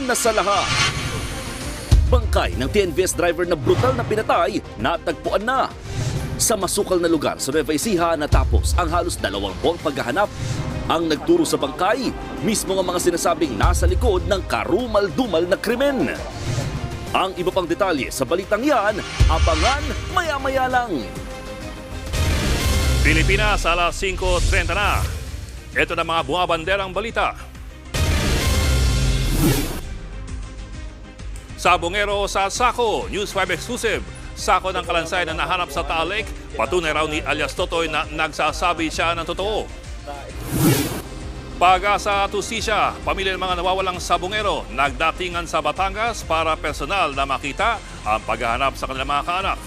una sa lahat. Bangkay ng TNVS driver na brutal na pinatay, natagpuan na. Sa masukal na lugar sa Nueva Ecija natapos ang halos 2 buwang paghahanap. Ang nagturo sa bangkay, mismo ang mga sinasabing nasa likod ng karumal-dumal na krimen. Ang iba pang detalye sa balitang yan, abangan maya-maya lang. Pilipinas, alas 5:30 na. Ito na mga bumabanderang balita. Sabongero sa Sako, News 5 exclusive. Sako ng kalansay na nahanap sa Taal Lake. Patunay raw ni alias Totoy na nagsasabi siya ng totoo. Pag-asa at Hustisya, pamilya ng mga nawawalang sabongero, nagdatingan sa Batangas para personal na makita ang paghahanap sa kanilang mga kaanak.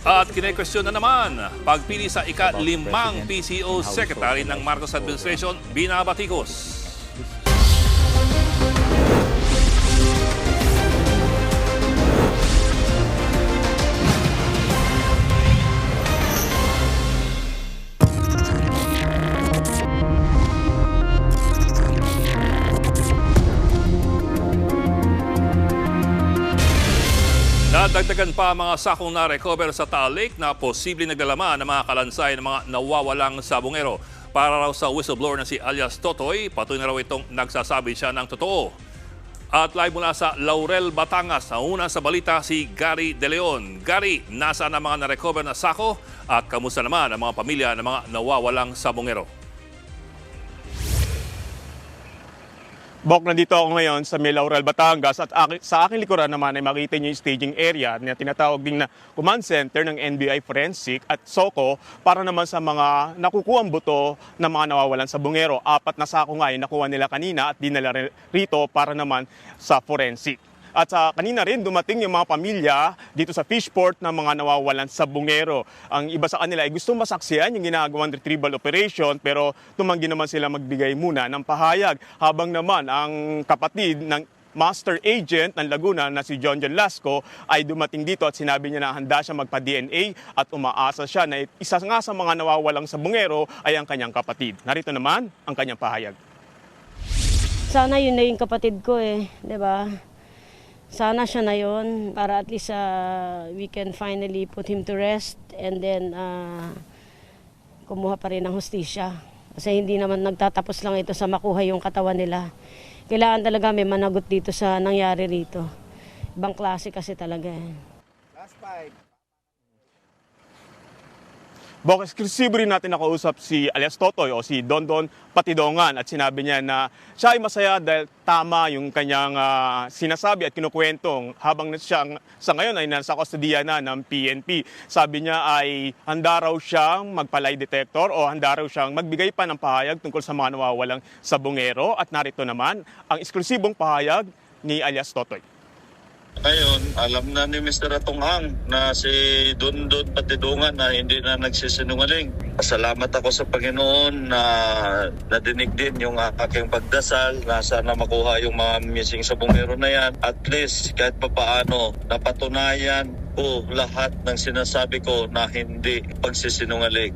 At kine-question na naman, pagpili sa ika-5 PCO Secretary ng Marcos Administration, binabatikos. Nadagdagan pa ang mga sakong na-recover sa Taal Lake na posibleng naglalaman ng mga kalansay ng mga nawawalang sabongero. Para raw sa whistleblower na si alias Totoy, patuloy na raw itong nagsasabi siya ng totoo. At live mula sa Laurel, Batangas, nauna sa balita si Gary De Leon. Gary, nasaan ang mga na-recover na sako at kamusta naman ang mga pamilya ng mga nawawalang sabongero? Bok, nandito ako ngayon sa Laurel, Batangas at sa aking likuran naman ay makita niyo yung staging area na tinatawag ding na command center ng NBI Forensic at SOCO para naman sa mga nakukuhang buto ng mga nawawalan sa bungero. 4 na sako nga yung nakuha nila kanina at dinala rito para naman sa forensic. At kanina rin dumating yung mga pamilya dito sa Fishport ng mga nawawalan sa bungero. Ang iba sa kanila ay gustong masaksiyan yung ginagawang retrieval operation pero tumanggi naman sila magbigay muna ng pahayag. Habang naman ang kapatid ng master agent ng Laguna na si John Lasco ay dumating dito at sinabi niya na handa siya magpa-DNA at umaasa siya na isa nga sa mga nawawalang sa bungero ay ang kanyang kapatid. Narito naman ang kanyang pahayag. Sana yun na yung kapatid ko di ba? Sana siya na yun para at least we can finally put him to rest and then kumuha pa rin ng hustisya. Kasi hindi naman nagtatapos lang ito sa makuha yung katawan nila. Kailangan talaga may managot dito sa nangyari rito. Ibang klase kasi talaga Last 5. Bok, eksklusibo rin natin nakausap si alias Totoy o si Dondon Patidongan at sinabi niya na siya ay masaya dahil tama yung kanyang sinasabi at kinukwentong habang siya sa ngayon ay nasa kustodiya na ng PNP. Sabi niya ay handa raw siyang magpa-lie detector o handa raw siyang magbigay pa ng pahayag tungkol sa mga nawawalang sabongero at narito naman ang eksklusibong pahayag ni alias Totoy. Ngayon, alam na ni Mr. Atonghang na si Dondon Patidongan na hindi na nagsisinungaling. Salamat ako sa Panginoon na nadinig din yung aking pagdasal na sana makuha yung mga missing sa bungero na yan. At least kahit papaano napatunayan ko lahat ng sinasabi ko na hindi pagsisinungaling.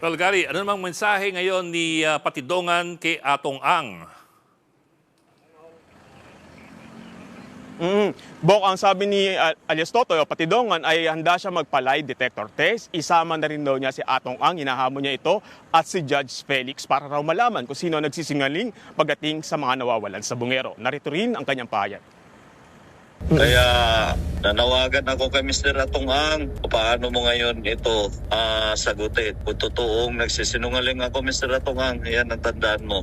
Well, Gary, ano namang mensahe ngayon ni Patidongan kay Atong Ang? Bok, ang sabi ni alias Totoy o Patidongan ay handa siya magpa-lie detector test. Isama na rin daw niya si Atong Ang, hinahamon niya ito, at si Judge Felix para raw malaman kung sino nagsisingaling pagdating sa mga nawawalan sa bungero. Narito rin ang kanyang pahayag. Kaya nanawagan ako kay Mr. Atong Ang, paano mo ngayon ito sagutin? Kung totoong nagsisinungaling ako, Mr. Atong Ang, yan ang tandaan mo.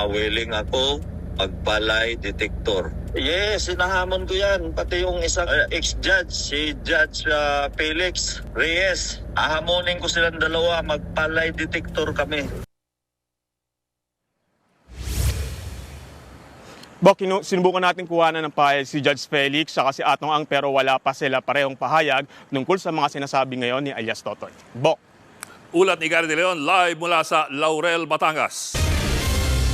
Willing ako magpa-lie detector. Yes, sinahamon ko yan. Pati yung isang ex-judge, si Judge Felix Reyes. Ahamonin ko silang dalawa, magpa-lie detector kami. Bok, sinubukan natin kuhanan ng pahayag si Judge Felix sa si Atong Ang pero wala pa sila parehong pahayag tungkol sa mga sinasabi ngayon ni alias Totoy. Bok. Ulat ni Gary De Leon live mula sa Laurel, Batangas.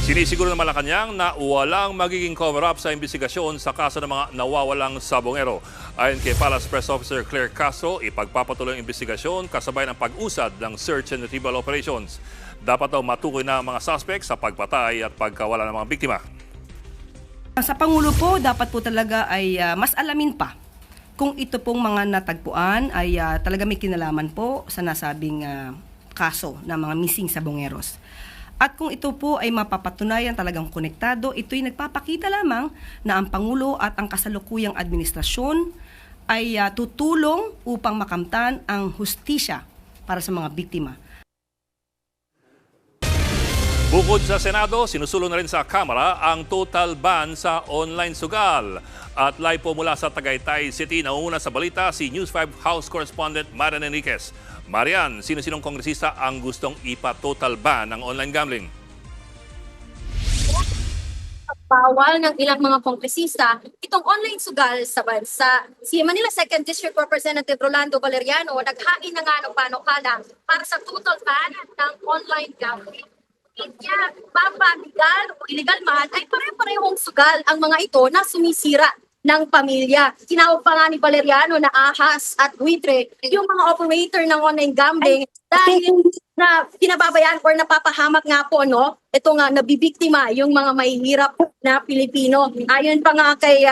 Sinisiguro ng Malacanang na walang magiging cover-up sa investigasyon sa kaso ng mga nawawalang sabongero. Ayon kay Palace Press Officer Claire Castro, ipagpapatuloy ang investigasyon kasabay ng pag-usad ng search and retrieval operations. Dapat daw matukoy na ang mga suspect sa pagpatay at pagkawala ng mga biktima. Sa Pangulo po, dapat po talaga ay mas alamin pa kung ito pong mga natagpuan ay talaga may kinalaman po sa nasabing kaso ng mga missing sabongeros. At kung ito po ay mapapatunayan talagang konektado, ito'y nagpapakita lamang na ang Pangulo at ang kasalukuyang administrasyon ay tutulong upang makamtan ang hustisya para sa mga biktima. Bukod sa Senado, sinusulong na rin sa Kamara ang total ban sa online sugal. At live po mula sa Tagaytay City, nauna sa balita si News 5 House Correspondent Marian Enriquez. Marian, sino-sinong kongresista ang gustong ipa-total ban ng online gambling? Bawal ng ilang mga kongresista itong online sugal sa bansa. Si Manila 2nd District Representative Rolando Valeriano naghain na nga ng panukala para sa total ban ng online gambling. Kaya baba, legal o illegal man ay pare-parehong sugal ang mga ito na sumisira ng pamilya. Tinawag pa nga ni Valeriano na ahas at buitre yung mga operator ng online gambling dahil na pinababayaan or napapahamak nga po, no? Ito nga, nabibiktima yung mga mahihirap na Pilipino. Ayon pa nga kay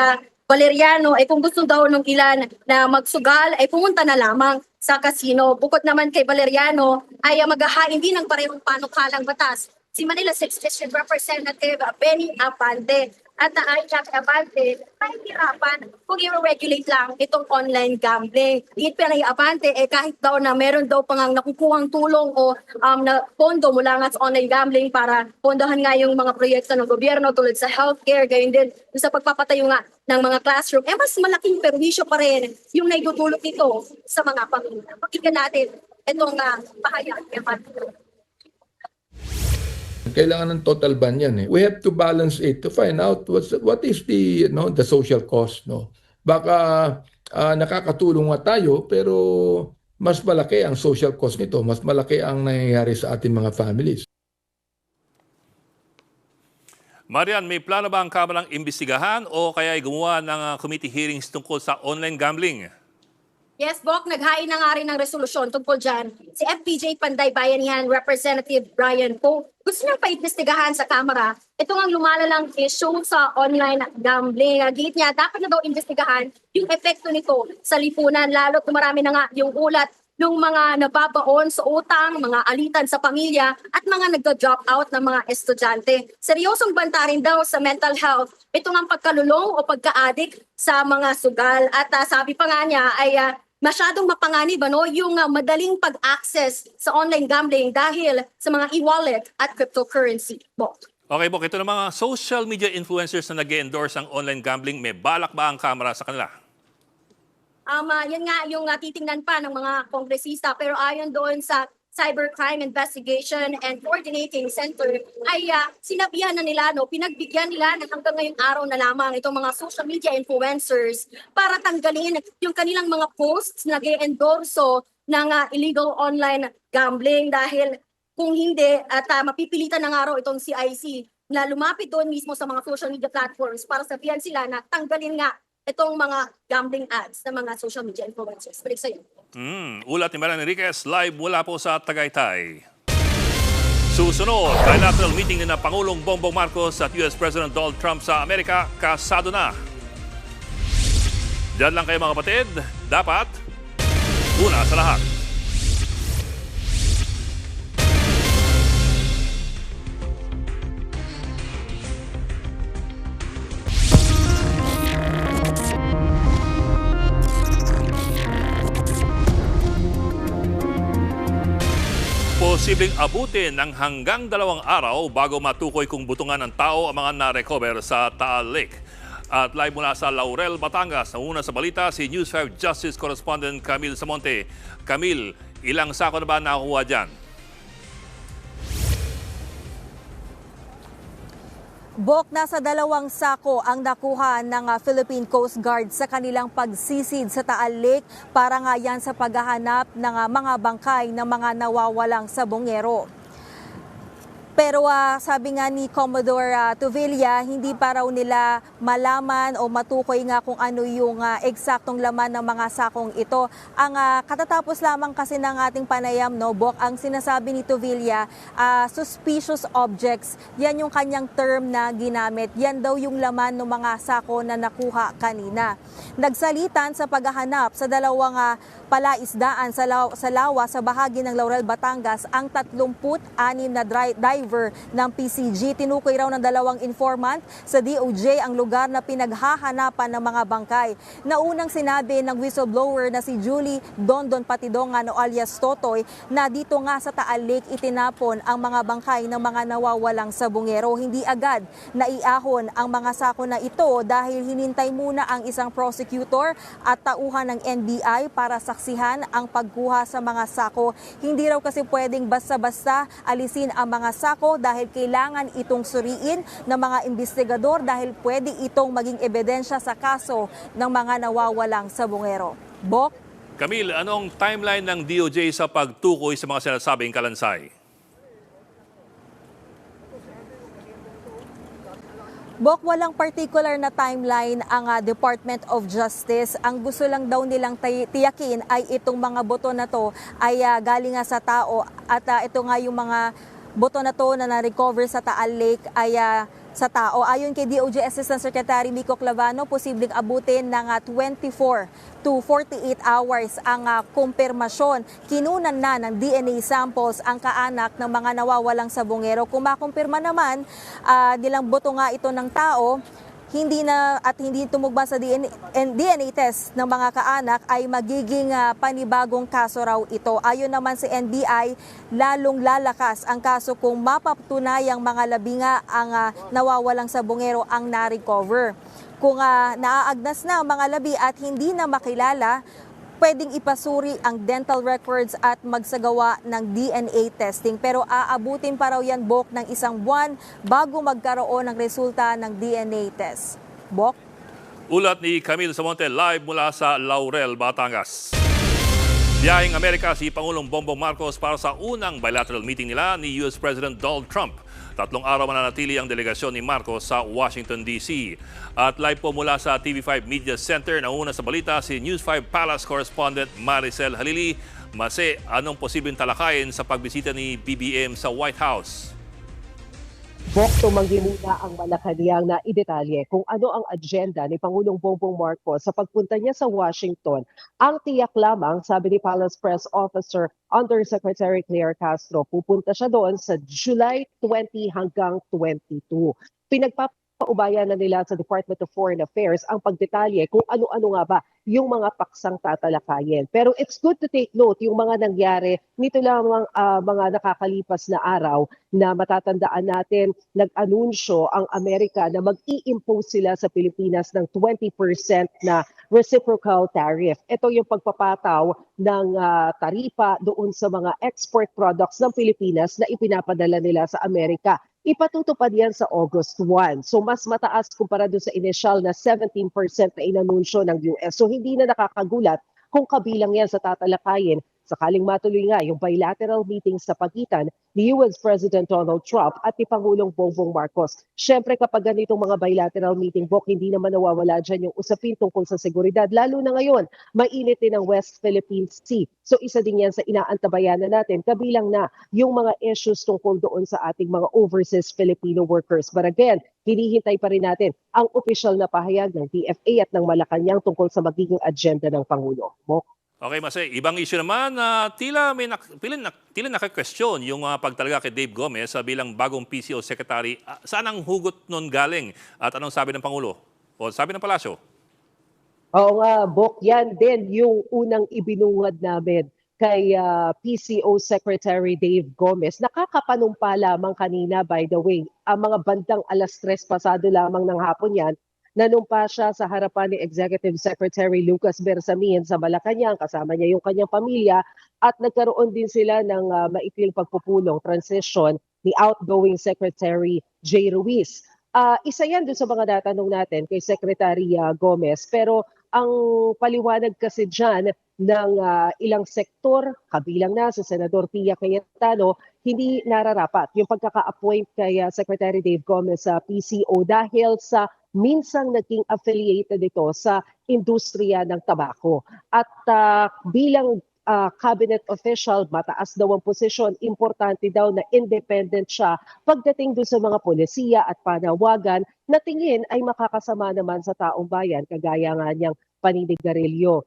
Valeriano, ay kung gusto daw ng ilan na magsugal, ay pumunta na lamang sa casino. Bukod naman kay Valeriano, ay maghahain din ng parehong panukalang batas si Manila 6th District Representative Benny Abante. At ayon kay Abante, mahihirapan kung i-regulate lang itong online gambling. Higit pa na Abante, kahit daw na meron daw pang nakukuhang tulong o na pondo mula nga sa online gambling para pondohan nga yung mga proyekto ng gobyerno tulad sa healthcare, gayon din sa pagpapatayo nga ng mga classroom, mas malaking perwisyo pa rin yung naidudulot nito sa mga pamilya. Pakinggan natin itong pahayag ni Abante. Kailangan ng total ban yan eh. We have to balance it to find out what is the the social cost, no. Baka nakakatulong nga tayo pero mas malaki ang social cost nito, mas malaki ang nangyayari sa ating mga families. Marian, may plano ba ang Kamarang imbestigahan o kaya ay gumawa ng committee hearings tungkol sa online gambling? Yes, Bok, naghain na nga rin ng resolusyon tungkol dyan. Si FPJ Panday Bayanihan Representative Brian Poe, gusto niyang paimbestigahan sa Kamara. Ito nga lumalalang issue sa online gambling. Git niya, dapat na daw imbestigahan yung epekto nito sa lipunan, lalo marami na nga yung ulat ng mga nababaon sa utang, mga alitan sa pamilya, at mga nagda-drop out ng mga estudyante. Seryosong banta rin daw sa mental health. Ito nga pagkalulong o pagka-addict sa mga sugal. At sabi pa nga niya ay masyadong mapanganib yung madaling pag-access sa online gambling dahil sa mga e-wallet at cryptocurrency. Bok. Okay, Bok, ito ng mga social media influencers na nag-endorse ang online gambling, may balak ba ang Kamara sa kanila? Yan nga yung titingnan pa ng mga kongresista, pero ayon doon sa Cybercrime Investigation and Coordinating Center ay sinabihan na nila, pinagbigyan nila na hanggang ngayong araw na lamang itong mga social media influencers para tanggalin yung kanilang mga posts na nag-endorso ng illegal online gambling dahil kung hindi at mapipilitan ng araw itong CIC na lumapit doon mismo sa mga social media platforms para sabihan sila na tanggalin nga itong mga gambling ads ng mga social media influencers. Balik sa'yo. Ulat ni Marian Enriquez, live mula po sa Tagaytay. Susunod, bilateral meeting ni na Pangulong Bongbong Marcos at US President Donald Trump sa Amerika, kasado na. Diyan lang kayo mga kapatid, dapat una sa lahat. Posibleng abutin ng hanggang 2 araw bago matukoy kung butungan ng tao ang mga na-recover sa Taal Lake. At live mula sa Laurel, Batangas, nauna sa balita si News 5 Justice Correspondent Camille Samonte. Camille, ilang sako na ba nakuha dyan? Bok, nasa 2 sako ang nakuha ng Philippine Coast Guard sa kanilang pagsisid sa Taal Lake para nga yan sa paghahanap ng mga bangkay ng mga nawawalang sabongero. Pero sabi nga ni Commodore Tuvilla, hindi pa raw nila malaman o matukoy nga kung ano yung eksaktong laman ng mga sakong ito. Ang katatapos lamang kasi ng ating panayam, no, Bok, ang sinasabi ni Tuvilla, suspicious objects, yan yung kanyang term na ginamit. Yan daw yung laman ng mga sako na nakuha kanina. Nagsalitan sa paghahanap sa dalawang palaisdaan sa lawa sa bahagi ng Laurel, Batangas ang 36 na diver ng PCG. Tinukoy raw ng dalawang informant sa DOJ ang lugar na pinaghahanapan ng mga bangkay. Naunang sinabi ng whistleblower na si Julie Dondon Patidongan o alias Totoy na dito nga sa Taal Lake itinapon ang mga bangkay ng mga nawawalang sabungero. Hindi agad naiahon ang mga sako na ito dahil hinintay muna ang isang prosecutor at tauhan ng NBI para saksihan ang pagkuha sa mga sako. Hindi raw kasi pwedeng basta-basta alisin ang mga sako dahil kailangan itong suriin ng mga investigador dahil pwede itong maging ebidensya sa kaso ng mga nawawalang sabungero. Bok? Camille, anong timeline ng DOJ sa pagtukoy sa mga sinasabing kalansay? Bok, walang particular na timeline ang Department of Justice. Ang gusto lang daw nilang tiyakin ay itong mga boto na to ay galing nga sa tao at ito nga yung mga boto na to na na-recover sa Taal Lake ay sa tao. Ayon kay DOJ Assistant Secretary Mico Clavano, posibleng abutin ng 24 to 48 hours ang kumpirmasyon. Kinunan na ng DNA samples ang kaanak ng mga nawawalang sabungero. Kung makumpirma naman, nilang boto nga ito ng tao, hindi tumugma sa DNA test ng mga kaanak ay magiging panibagong kaso raw ito. Ayon naman sa NBI, lalong lalakas ang kaso kung mapatunayang mga labinga ang nawawalang sabungero ang na-recover. Kung naaagnas na ang mga labi at hindi na makilala, pwedeng ipasuri ang dental records at magsagawa ng DNA testing. Pero aabutin pa raw yan, Bok, ng isang buwan bago magkaroon ng resulta ng DNA test. Bok? Ulat ni Camille Samonte live mula sa Laurel, Batangas. Biyaheng Amerika si Pangulong Bongbong Marcos para sa unang bilateral meeting nila ni US President Donald Trump. 3 araw mananatili ang delegasyon ni Marcos sa Washington, D.C. At live po mula sa TV5 Media Center, nauna sa balita si News 5 Palace correspondent Maricel Halili. Mase, anong posibleng talakayin sa pagbisita ni BBM sa White House? Bok, tumanggi muna ang Malacanang na idetalye kung ano ang agenda ni Pangulong Bongbong Marcos sa pagpunta niya sa Washington. Ang tiyak lamang, sabi ni Palace Press Officer Undersecretary Claire Castro, pupunta siya doon sa July 20 hanggang 22. Pinagpapaubayan na nila sa Department of Foreign Affairs ang pagdetalye kung ano-ano nga ba yung mga paksang tatalakayin. Pero it's good to take note yung mga nangyari nito lamang mga nakakalipas na araw na matatandaan natin, nag-anunsyo ang Amerika na mag-i-impose sila sa Pilipinas ng 20% na reciprocal tariff. Ito yung pagpapataw ng taripa doon sa mga export products ng Pilipinas na ipinapadala nila sa Amerika. Ipatutupad yan sa August 1. So mas mataas kumpara doon sa initial na 17% na inanunsyo ng US. So hindi na nakakagulat kung kabilang yan sa tatalakayin sakaling matuloy nga yung bilateral meetings sa pagitan ni US President Donald Trump at ni Pangulong Bongbong Marcos. Siyempre kapag ganitong mga bilateral meeting, Bok, hindi naman nawawala dyan yung usapin tungkol sa seguridad. Lalo na ngayon, mainit din ang West Philippine Sea. So isa din yan sa inaantabayanan natin, kabilang na yung mga issues tungkol doon sa ating mga overseas Filipino workers. But again, hinihintay pa rin natin ang opisyal na pahayag ng DFA at ng Malacanang tungkol sa magiging agenda ng Pangulo. Bok. Okay, Mase, ibang issue naman na tila naka-question yung pagtalaga kay Dave Gomez bilang bagong PCO Secretary. Saan ang hugot nun galing at anong sabi ng Pangulo o sabi ng Palasyo? Oo nga, Bok, yan din yung unang ibinungad namin kay PCO Secretary Dave Gomez. Nakakapanumpa lamang kanina, by the way, ang mga bandang 3:00 pasado lamang ng hapon yan, nanumpa siya sa harapan ni Executive Secretary Lucas Bersamin sa Malacanang, kasama niya yung kanyang pamilya, at nagkaroon din sila ng maikling pagpupulong, transition ni outgoing Secretary Jay Ruiz. Isa yan doon sa mga natanong natin kay Secretary Gomez, pero ang paliwanag kasi dyan, ng ilang sektor, kabilang na si Senador Pia Cayetano, hindi nararapat yung pagkaka-appoint kay Secretary Dave Gomez sa PCO dahil sa minsang naging affiliated ito sa industriya ng tabako. At bilang cabinet official, mataas daw ang posisyon, importante daw na independent siya pagdating doon sa mga polisiya at panawagan na tingin ay makakasama naman sa taong bayan, kagaya nga niyang paninigarilyo.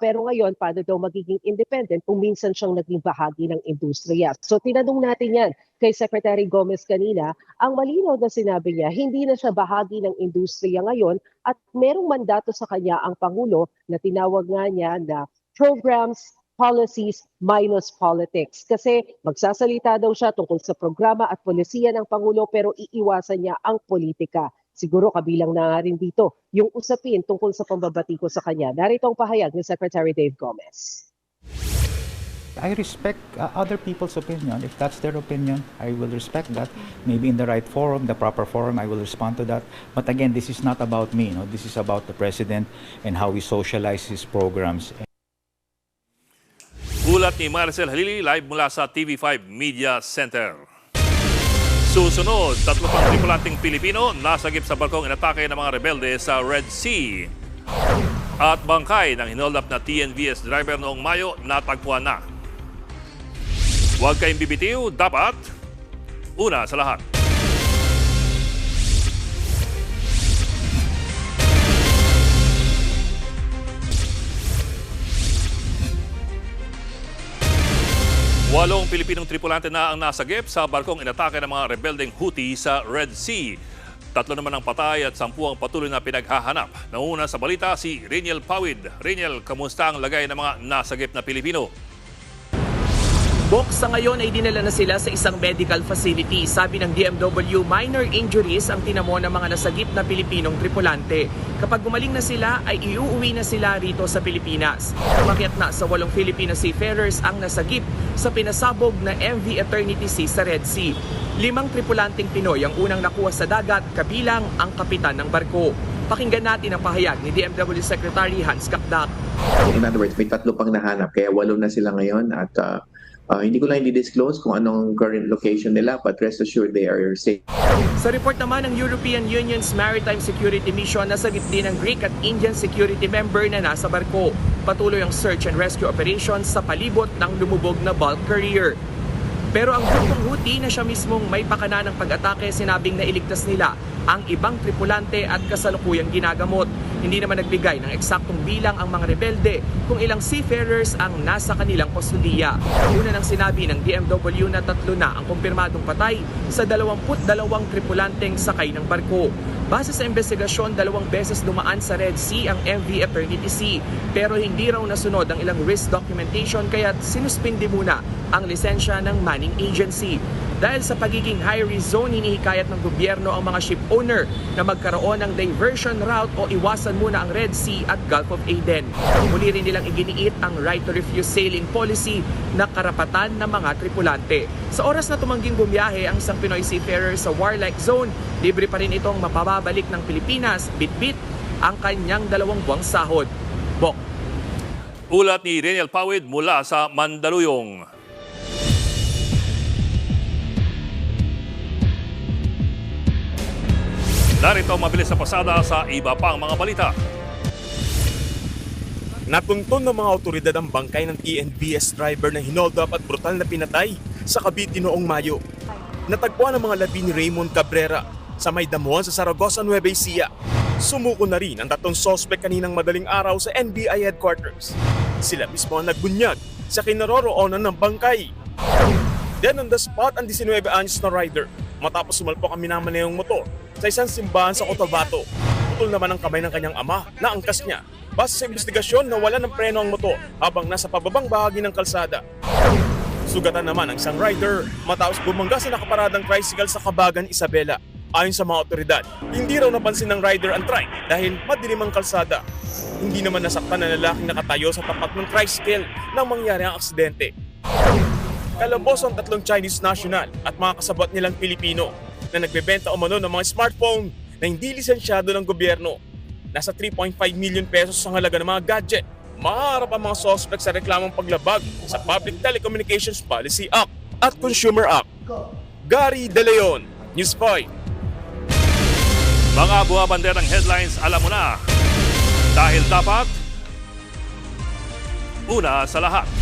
Pero ngayon, paano daw magiging independent kung minsan siyang naging bahagi ng industriya? So tinanong natin yan kay Secretary Gomez kanina, ang malinaw na sinabi niya, hindi na siya bahagi ng industriya ngayon at merong mandato sa kanya ang Pangulo na tinawag nga niya na programs, policies minus politics. Kasi magsasalita daw siya tungkol sa programa at polisiya ng Pangulo pero iiwasan niya ang politika. Siguro kabilang na rin dito yung usapin tungkol sa pambabatiko sa kanya. Narito ang pahayag ni Secretary Dave Gomez. I respect other people's opinion. If that's their opinion, I will respect that. Maybe in the right forum, the proper forum, I will respond to that. But again, this is not about me. No? This is about the President and how we socialize his programs. Ulat ni Maricel Halili live mula sa TV5 Media Center. Susunod, 3 pang tripulanting Pilipino nasagip sa barkong inatake ng mga rebelde sa Red Sea. At bangkay ng hinold up na TNVS driver noong Mayo natagpuan na. Huwag kayong bibitiw, dapat una sa lahat. Walong Pilipinong tripulante na ang nasagip sa barkong inatake ng mga rebeldeng Houthi sa Red Sea. 3 naman ang patay at 10 ang patuloy na pinaghahanap. Nauna sa balita si Reniel Pawid. Reniel, kamusta ang lagay ng mga nasagip na Pilipino? Bok, sa ngayon ay dinala na sila sa isang medical facility. Sabi ng DMW, minor injuries ang tinamo ng mga nasagip na Pilipinong tripulante. Kapag gumaling na sila, ay iuuwi na sila rito sa Pilipinas. Umakyat na sa 8 Filipino seafarers ang nasagip sa pinasabog na MV Eternity Sea sa Red Sea. 5 tripulanting Pinoy ang unang nakuha sa dagat, kabilang ang kapitan ng barko. Pakinggan natin ang pahayag ni DMW Secretary Hans Kapdak. In other words, may 3 pang nahanap, kaya 8 na sila ngayon at hindi ko lang i-disclose kung anong current location nila, but rest assured they are safe. Sa report naman ng European Union's Maritime Security Mission, nasagip din ang Greek at Indian security member na nasa barko. Patuloy ang search and rescue operations sa palibot ng lumubog na bulk carrier. Pero ang grupong Houthi na siya mismong may pakana ng pag-atake, sinabing na iligtas nila ang ibang tripulante at kasalukuyang ginagamot. Hindi naman nagbigay ng eksaktong bilang ang mga rebelde kung ilang seafarers ang nasa kanilang kustudiya. Una nang sinabi ng DMW na 3 na ang kumpirmadong patay sa 22 tripulanteng sakay ng barko. Base sa investigasyon, 2 beses dumaan sa Red Sea ang MV Eternity Sea, pero hindi raw nasunod ang ilang risk documentation kaya sinuspindi muna ang lisensya ng manning agency. Dahil sa pagiging high-risk zone, hinihikayat ng gobyerno ang mga ship owner na magkaroon ng diversion route o iwasan muna ang Red Sea at Gulf of Aden. Muli rin nilang iginiit ang right to refuse sailing policy na karapatan ng mga tripulante. Sa oras na tumangging bumiyahe ang isang Pinoy seafarer sa warlike zone, libre pa rin itong mapababalik ng Pilipinas, bit-bit ang kanyang 2 buwang sahod. Bok. Ulat ni Reniel Pawid mula sa Mandaluyong. Narito mabilis na pasada sa iba pang mga balita. Natunton ng mga otoridad ang bangkay ng TNVS driver na hinold up at brutal na pinatay sa Cavite noong Mayo. Natagpuan ang mga labi ni Raymond Cabrera sa may damuhan sa Saragossa, Nueva Ecija. Sumuko na rin ang 3 sospek kaninang madaling araw sa NBI headquarters. Sila mismo ang nagbunyag sa kinaroroonan ng bangkay. Then on the spot ang 19 anyos na rider matapos sumalpok ang minamanayong motor sa isang simbahan sa Cotabato. Putol naman ang kamay ng kanyang ama na angkas niya. Base sa investigasyon, nawala ng preno ang motor habang nasa pababang bahagi ng kalsada. Sugatan naman ang isang rider matapos bumangga sa nakaparadang tricycle sa Kabagan, Isabela. Ayon sa mga otoridad, hindi raw napansin ng rider ang trike dahil madilim ang kalsada. Hindi naman nasaktan na lalaking nakatayo sa tapat ng tricycle nang mangyari ang aksidente. Kalabos ang 3 Chinese national at mga kasabot nilang Pilipino na nagbebenta umano ng mga smartphone na hindi lisensyado ng gobyerno. Nasa 3.5 million pesos ang halaga ng mga gadget mahaharap ang mga suspect sa reklamong paglabag sa Public Telecommunications Policy Act at Consumer Act. Gary De Leon, News 5. Mga buwabanderang headlines, alam mo na. Dahil dapat, una sa lahat.